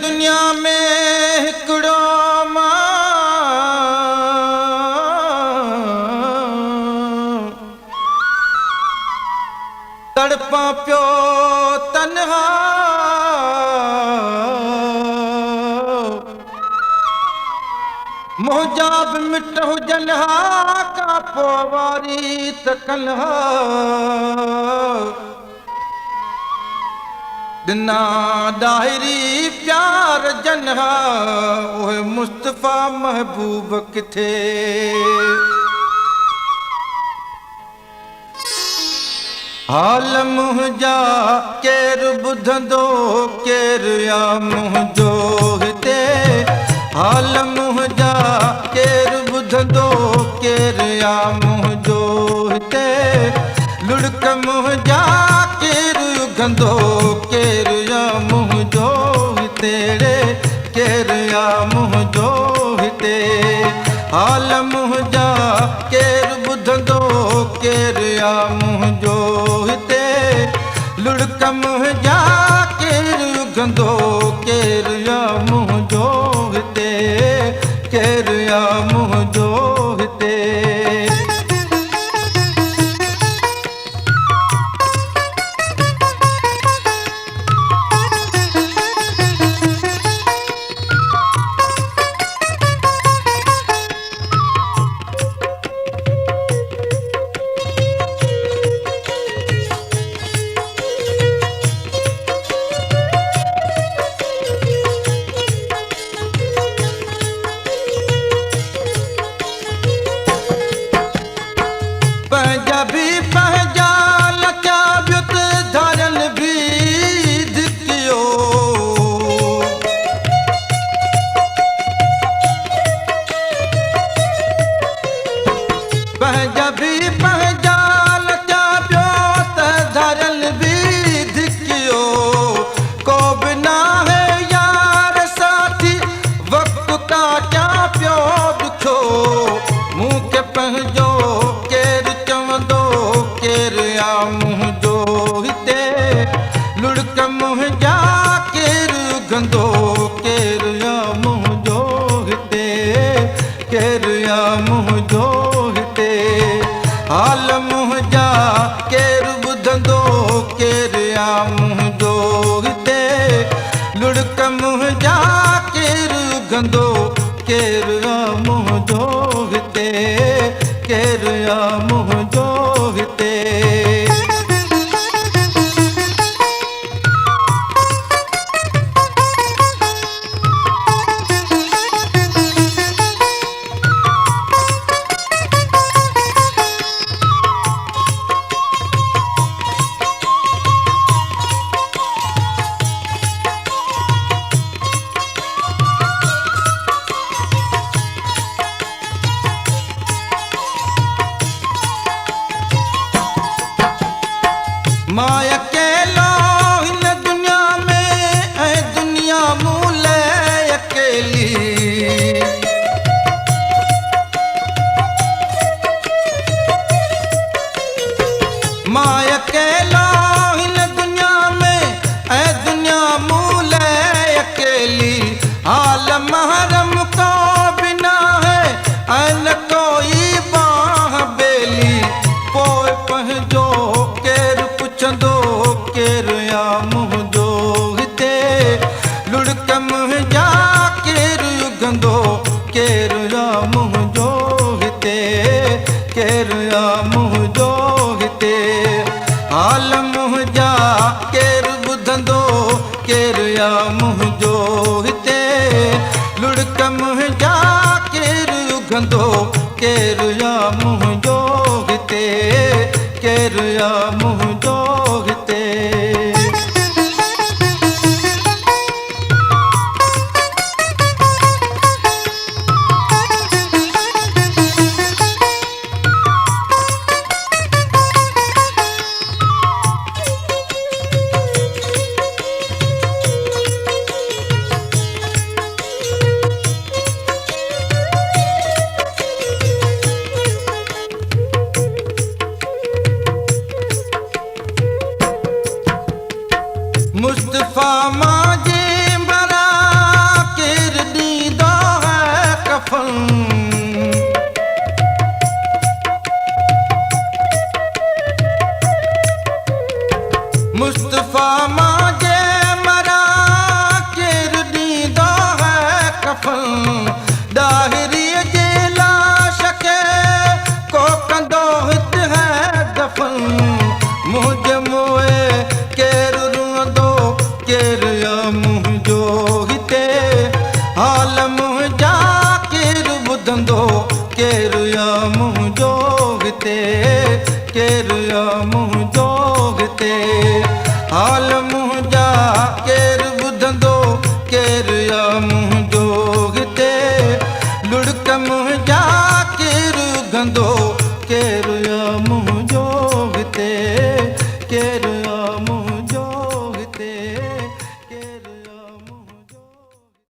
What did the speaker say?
दुनिया में हिकिड़ो तड़पा पियो तन्हा मुंहिंजा बि मिट हुजनि हा का पोइ वारी त कन्हा दिना डायरी प्यार जनहा ओए मुस्तफा महबूब किथे हाल मुंहिंजा केर ॿुधंदो केर या मुंहिंजो हिते हाल मुंहिंजा केर ॿुधंदो केर या मुंहिंजो हिते लुड़क मुंहिंजा केर उघंदो केर या मुंहिंजो हिते केर या मुंहिंजो हिते हाल मुंहिंजा केर ॿुधंदो केर या मुंहिंजो हिते लुड़क मुंहिंजा केर उघंदो केर या मुंहिंजो हिते केर या मुंहिंजो हिते हाल मुंहिंजा केर ॿुधंदो केर या मुंहिंजो हिते लुड़क मुंहिंजा केर उघंदो केर या मुंहिंजो हिते केर या मुंहिंजो हिते मां अकेलो हिन दुनिया में ऐं दुनिया मूं लाइ अकेली मां अकेलो हिन दुनिया में ऐं दुनिया मूं लाइ अकेली हाल महरम को बिना है ऐं न कोई बाह बेली पोइ पंहिंजो केर या मुंहिंजो हिते लुड़क मुंहिंजा केर उघंदो केर या मुंहिंजो हिते केर या मुंहिंजो हिते हाल मुंहिंजा केर ॿुधंदो केर या मुंहिंजो हिते लुड़क मुंहिंजा केर उघंदो केर या मुंहिंजो हिते केर या मुंहिंजो हिते मुँह जोगते केर मुँह जोगते हाल मुँह जा केर ॿुधंदो केर मुँह जोगते लुड़क मुँह जा केर उघंदो केर मुँह जोगते केर